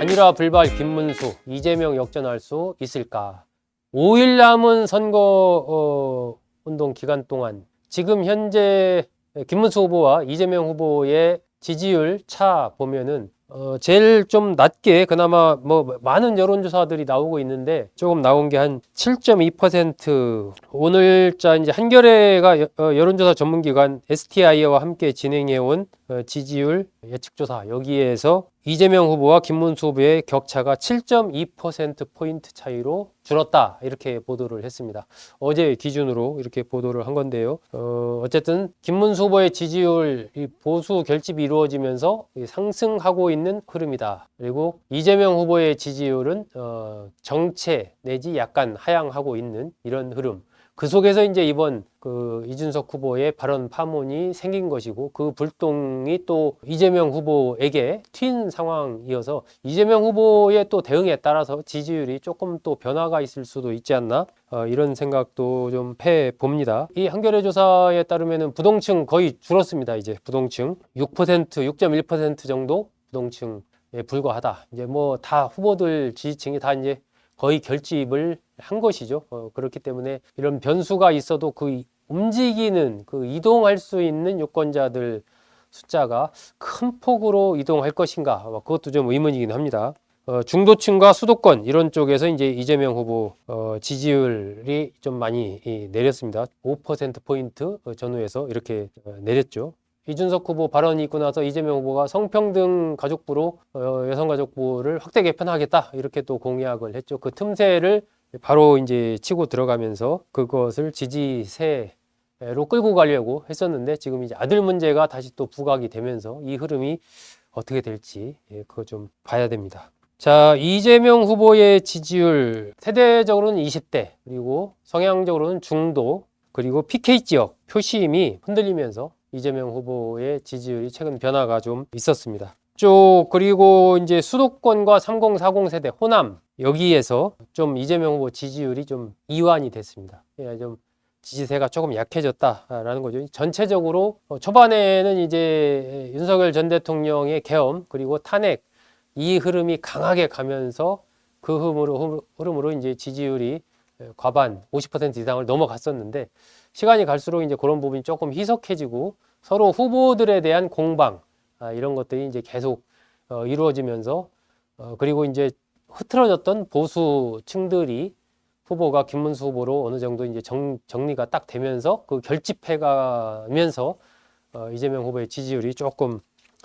단일화 불발 김문수, 이재명 역전할 수 있을까? 5일 남은 선거 운동 기간 동안 지금 현재 김문수 후보와 이재명 후보의 지지율 차 보면은 제일 좀 낮게 그나마 뭐 많은 여론조사들이 나오고 있는데 조금 나온 게 한 7.2%. 오늘자 이제 한겨레가 여론조사 전문기관 STI와 함께 진행해온 지지율 예측조사, 여기에서 이재명 후보와 김문수 후보의 격차가 7.2%포인트 차이로 줄었다, 이렇게 보도를 했습니다. 어제 기준으로 이렇게 보도를 한 건데요. 어쨌든 김문수 후보의 지지율 보수 결집이 이루어지면서 상승하고 있는 흐름이다. 그리고 이재명 후보의 지지율은 정체 내지 약간 하향하고 있는 이런 흐름. 그 속에서 이제 이번 이준석 후보의 발언 파문이 생긴 것이고, 그 불똥이 또 이재명 후보에게 튄 상황이어서 이재명 후보의 또 대응에 따라서 지지율이 조금 또 변화가 있을 수도 있지 않나, 이런 생각도 좀 해봅니다. 이 한겨레 조사에 따르면 부동층 거의 줄었습니다. 이제 부동층 6%, 6.1% 정도 부동층에 불과하다. 이제 뭐 다 후보들 지지층이 다 이제 거의 결집을 한 것이죠. 그렇기 때문에 이런 변수가 있어도 그 움직이는, 이동할 수 있는 유권자들 숫자가 큰 폭으로 이동할 것인가, 그것도 좀 의문이긴 합니다. 중도층과 수도권 이런 쪽에서 이제 이재명 후보 지지율이 좀 많이 내렸습니다. 5%포인트 전후에서 이렇게 내렸죠. 이준석 후보 발언이 있고 나서 이재명 후보가 성평등 가족부로 여성가족부를 확대 개편하겠다, 이렇게 또 공약을 했죠. 그 틈새를 바로 이제 치고 들어가면서 그것을 지지세로 끌고 가려고 했었는데, 지금 이제 아들 문제가 다시 또 부각이 되면서 이 흐름이 어떻게 될지 그거 좀 봐야 됩니다. 자, 이재명 후보의 지지율 세대적으로는 20대, 그리고 성향적으로는 중도, 그리고 PK 지역 표심이 흔들리면서 이재명 후보의 지지율이 최근 변화가 좀 있었습니다. 그리고 이제 수도권과 3040 세대 호남, 여기에서 좀 이재명 후보 지지율이 좀 이완이 됐습니다. 좀 지지세가 조금 약해졌다라는 거죠. 전체적으로 초반에는 이제 윤석열 전 대통령의 계엄 그리고 탄핵, 이 흐름이 강하게 가면서 그 흐름으로 이제 지지율이 과반 50% 이상을 넘어갔었는데, 시간이 갈수록 이제 그런 부분이 조금 희석해지고 서로 후보들에 대한 공방, 이런 것들이 이제 계속 이루어지면서 그리고 이제 흐트러졌던 보수층들이 후보가 김문수 후보로 어느 정도 이제 정리가 딱 되면서 그 결집해 가면서 이재명 후보의 지지율이 조금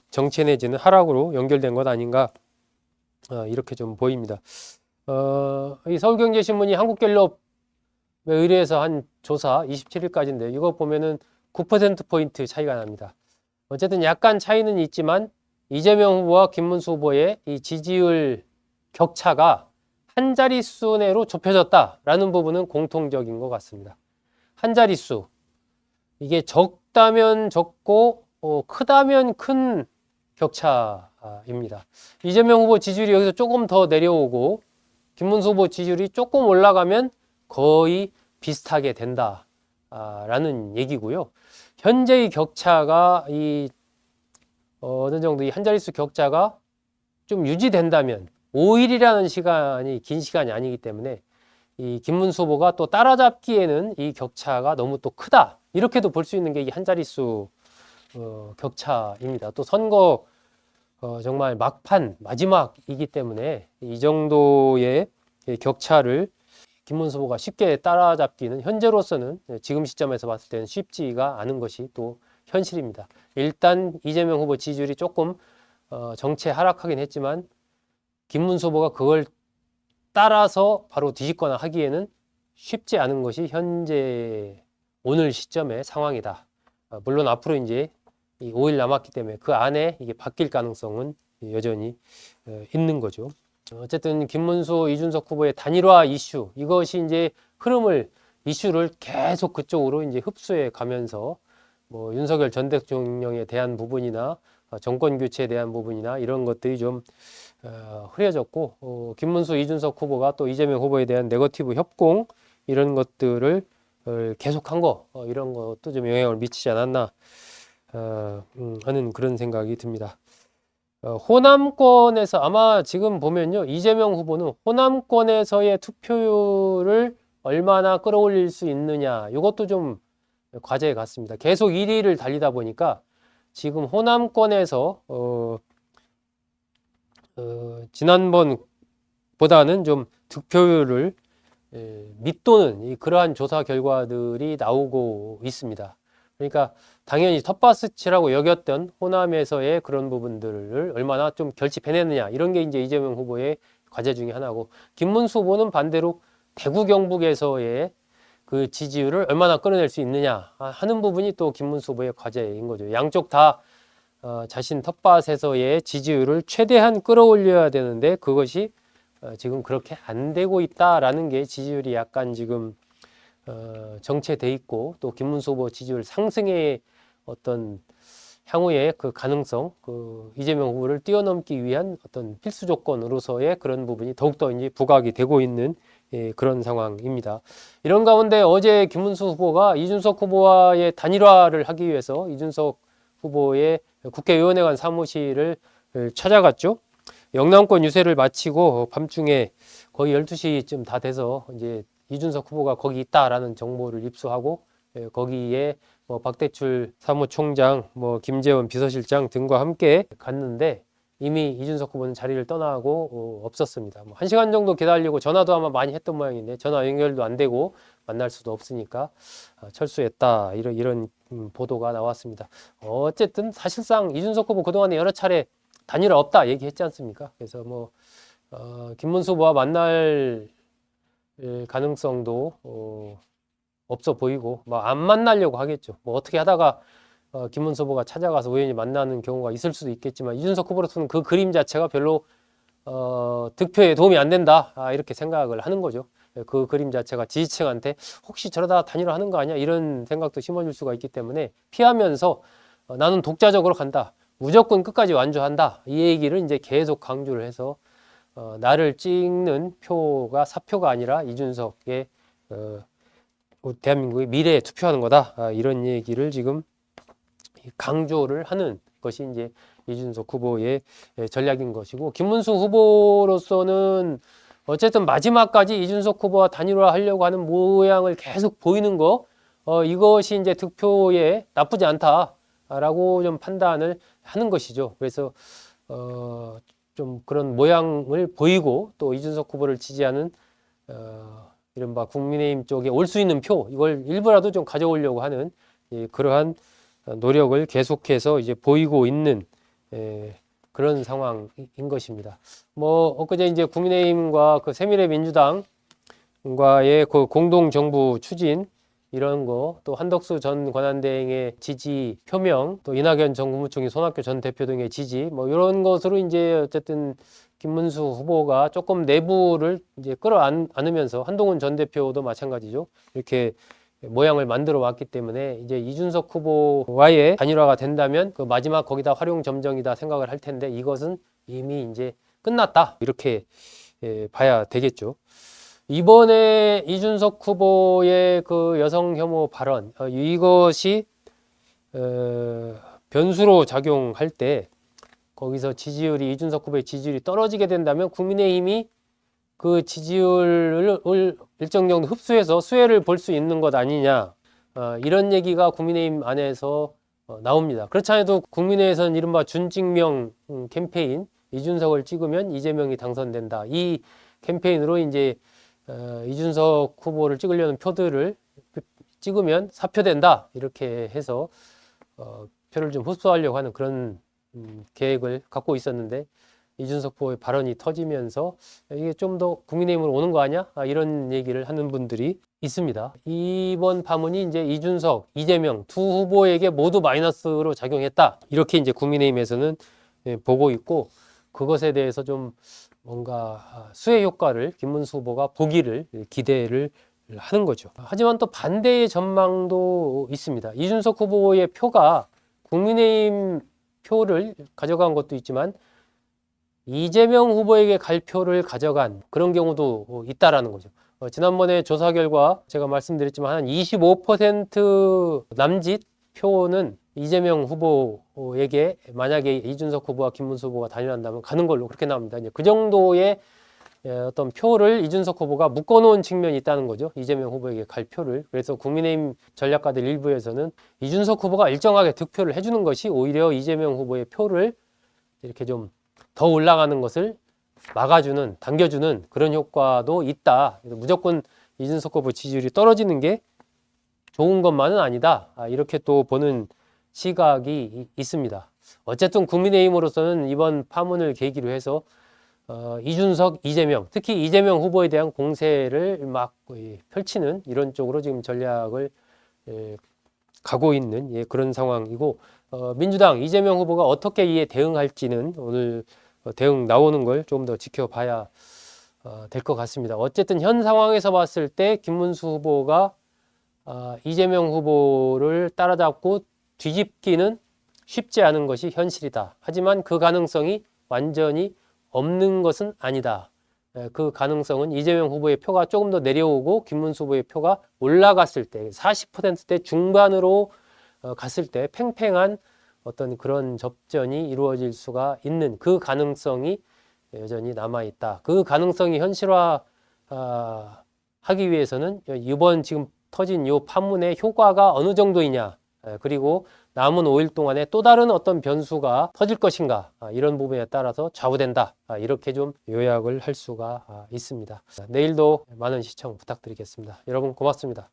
정체 내지는 하락으로 연결된 것 아닌가, 이렇게 좀 보입니다. 이 서울경제신문이 한국갤럽에 의뢰해서 한 조사 27일까지인데 이거 보면은 9%포인트 차이가 납니다. 어쨌든 약간 차이는 있지만 이재명 후보와 김문수 후보의 이 지지율 격차가 한 자릿수 내로 좁혀졌다라는 부분은 공통적인 것 같습니다. 한 자릿수. 이게 적다면 적고 크다면 큰 격차입니다. 이재명 후보 지지율이 여기서 조금 더 내려오고 김문수 후보 지지율이 조금 올라가면 거의 비슷하게 된다라는 얘기고요. 현재의 격차가 어느 정도 이 한 자릿수 격차가 좀 유지된다면, 5일이라는 시간이 긴 시간이 아니기 때문에 이 김문수 후보가 또 따라잡기에는 이 격차가 너무 또 크다, 이렇게도 볼 수 있는 게 이 한 자릿수 격차입니다. 또 선거 정말 막판 마지막이기 때문에 이 정도의 격차를 김문수 후보가 쉽게 따라잡기는 현재로서는, 지금 시점에서 봤을 때는 쉽지가 않은 것이 또 현실입니다. 일단 이재명 후보 지지율이 조금 정체 하락하긴 했지만 김문수 후보가 그걸 따라서 바로 뒤집거나 하기에는 쉽지 않은 것이 현재 오늘 시점의 상황이다. 물론 앞으로 이제 이 5일 남았기 때문에 그 안에 이게 바뀔 가능성은 여전히 있는 거죠. 어쨌든 김문수, 이준석 후보의 단일화 이슈, 이것이 이제 이슈를 계속 그쪽으로 이제 흡수해 가면서 뭐 윤석열 전 대통령에 대한 부분이나 정권 교체에 대한 부분이나 이런 것들이 좀 흐려졌고, 김문수, 이준석 후보가 또 이재명 후보에 대한 네거티브 협공, 이런 것들을 계속한 거, 이런 것도 좀 영향을 미치지 않았나 하는 그런 생각이 듭니다. 호남권에서 아마 지금 보면요, 이재명 후보는 호남권에서의 투표율을 얼마나 끌어올릴 수 있느냐, 이것도 좀 과제 같습니다. 계속 1위를 달리다 보니까 지금 호남권에서 지난번보다는 좀 득표율을 밑도는 그러한 조사 결과들이 나오고 있습니다. 그러니까 당연히 텃밭이라고 여겼던 호남에서의 그런 부분들을 얼마나 좀 결집해내느냐, 이런 게 이제 이재명 후보의 과제 중에 하나고, 김문수 후보는 반대로 대구 경북에서의 그 지지율을 얼마나 끌어낼 수 있느냐 하는 부분이 또 김문수 후보의 과제인 거죠. 양쪽 다 자신 텃밭에서의 지지율을 최대한 끌어올려야 되는데 그것이 지금 그렇게 안 되고 있다라는 게, 지지율이 약간 지금 정체돼 있고, 또 김문수 후보 지지율 상승의 어떤 향후의 그 가능성, 그 이재명 후보를 뛰어넘기 위한 어떤 필수 조건으로서의 그런 부분이 더욱더 이제 부각이 되고 있는 그런 상황입니다. 이런 가운데 어제 김문수 후보가 이준석 후보와의 단일화를 하기 위해서 이준석 후보의 국회의원회관 사무실을 찾아갔죠. 영남권 유세를 마치고 밤중에 거의 12시쯤 다 돼서 이제 이준석 후보가 거기 있다라는 정보를 입수하고, 거기에 뭐 박대출 사무총장, 뭐 김재원 비서실장 등과 함께 갔는데 이미 이준석 후보는 자리를 떠나고 없었습니다. 뭐 1시간 정도 기다리고 전화도 아마 많이 했던 모양인데 전화 연결도 안 되고 만날 수도 없으니까 철수했다, 이런 보도가 나왔습니다. 어쨌든 사실상 이준석 후보 그동안에 여러 차례 단일화 없다 얘기했지 않습니까? 그래서 뭐 김문수 후보와 만날 가능성도 없어 보이고, 뭐 안 만나려고 하겠죠. 뭐 어떻게 하다가 김문수 후보가 찾아가서 우연히 만나는 경우가 있을 수도 있겠지만, 이준석 후보로서는 그 그림 자체가 별로 득표에 도움이 안 된다, 이렇게 생각을 하는 거죠. 그 그림 자체가 지지층한테 혹시 저러다 단일화 하는 거 아니야, 이런 생각도 심어줄 수가 있기 때문에 피하면서 나는 독자적으로 간다, 무조건 끝까지 완주한다, 이 얘기를 이제 계속 강조를 해서 나를 찍는 표가 사표가 아니라 이준석의 대한민국의 미래에 투표하는 거다, 이런 얘기를 지금 강조를 하는 것이 이제 이준석 후보의 전략인 것이고, 김문수 후보로서는 어쨌든 마지막까지 이준석 후보와 단일화 하려고 하는 모양을 계속 보이는 거, 이것이 이제 득표에 나쁘지 않다라고 좀 판단을 하는 것이죠. 그래서 좀 그런 모양을 보이고, 또 이준석 후보를 지지하는 이른바 국민의힘 쪽에 올 수 있는 표, 이걸 일부라도 좀 가져오려고 하는 그러한 노력을 계속해서 이제 보이고 있는 그런 상황인 것입니다. 뭐 엊그제 이제 국민의힘과 그 새미래민주당과의 그 공동 정부 추진, 이런 거, 또 한덕수 전 권한대행의 지지 표명, 또 이낙연 전 국무총리, 손학규 전 대표 등의 지지, 뭐 이런 것으로 이제 어쨌든 김문수 후보가 조금 내부를 이제 끌어안으면서, 한동훈 전 대표도 마찬가지죠. 이렇게 모양을 만들어 왔기 때문에 이제 이준석 후보와의 단일화가 된다면 그 마지막 거기다 활용 점정이다 생각을 할 텐데, 이것은 이미 이제 끝났다, 이렇게 봐야 되겠죠. 이번에 이준석 후보의 그 여성 혐오 발언, 이것이 변수로 작용할 때 거기서 지지율이, 이준석 후보의 지지율이 떨어지게 된다면 국민의힘이 그 지지율을 일정 정도 흡수해서 수혜를 볼 수 있는 것 아니냐, 이런 얘기가 국민의힘 안에서 나옵니다. 그렇지 않아도 국민의힘에서는 이른바 준찍명 캠페인, 이준석을 찍으면 이재명이 당선된다, 이 캠페인으로 이제 이준석 후보를 찍으려는 표들을 찍으면 사표된다, 이렇게 해서 표를 좀 흡수하려고 하는 그런 계획을 갖고 있었는데, 이준석 후보의 발언이 터지면서 이게 좀 더 국민의힘으로 오는 거 아니야? 이런 얘기를 하는 분들이 있습니다. 이번 파문이 이제 이준석, 이재명 두 후보에게 모두 마이너스로 작용했다, 이렇게 이제 국민의힘에서는 보고 있고, 그것에 대해서 좀 뭔가 수혜 효과를 김문수 후보가 보기를 기대를 하는 거죠. 하지만 또 반대의 전망도 있습니다. 이준석 후보의 표가 국민의힘 표를 가져간 것도 있지만 이재명 후보에게 갈 표를 가져간 그런 경우도 있다라는 거죠. 지난번에 조사 결과 제가 말씀드렸지만 한 25% 남짓 표는 이재명 후보에게 만약에 이준석 후보와 김문수 후보가 단일한다면 가는 걸로 그렇게 나옵니다. 이제 그 정도의 어떤 표를 이준석 후보가 묶어놓은 측면이 있다는 거죠. 이재명 후보에게 갈 표를. 그래서 국민의힘 전략가들 일부에서는 이준석 후보가 일정하게 득표를 해주는 것이 오히려 이재명 후보의 표를 이렇게 좀 더 올라가는 것을 막아주는, 당겨주는 그런 효과도 있다. 무조건 이준석 후보 지지율이 떨어지는 게 좋은 것만은 아니다. 이렇게 또 보는 시각이 있습니다. 어쨌든 국민의힘으로서는 이번 파문을 계기로 해서 이준석, 이재명, 특히 이재명 후보에 대한 공세를 막 펼치는 이런 쪽으로 지금 전략을 가고 있는 그런 상황이고, 민주당 이재명 후보가 어떻게 이에 대응할지는 오늘 대응 나오는 걸 좀 더 지켜봐야 될 것 같습니다. 어쨌든 현 상황에서 봤을 때 김문수 후보가 이재명 후보를 따라잡고 뒤집기는 쉽지 않은 것이 현실이다. 하지만 그 가능성이 완전히 없는 것은 아니다. 그 가능성은 이재명 후보의 표가 조금 더 내려오고 김문수 후보의 표가 올라갔을 때 40%대 중반으로 갔을 때 팽팽한 어떤 그런 접전이 이루어질 수가 있는 그 가능성이 여전히 남아있다. 그 가능성이 현실화 하기 위해서는 이번 지금 터진 이 파문의 효과가 어느 정도이냐, 그리고 남은 5일 동안에 또 다른 어떤 변수가 터질 것인가, 이런 부분에 따라서 좌우된다. 이렇게 좀 요약을 할 수가 있습니다. 내일도 많은 시청 부탁드리겠습니다. 여러분 고맙습니다.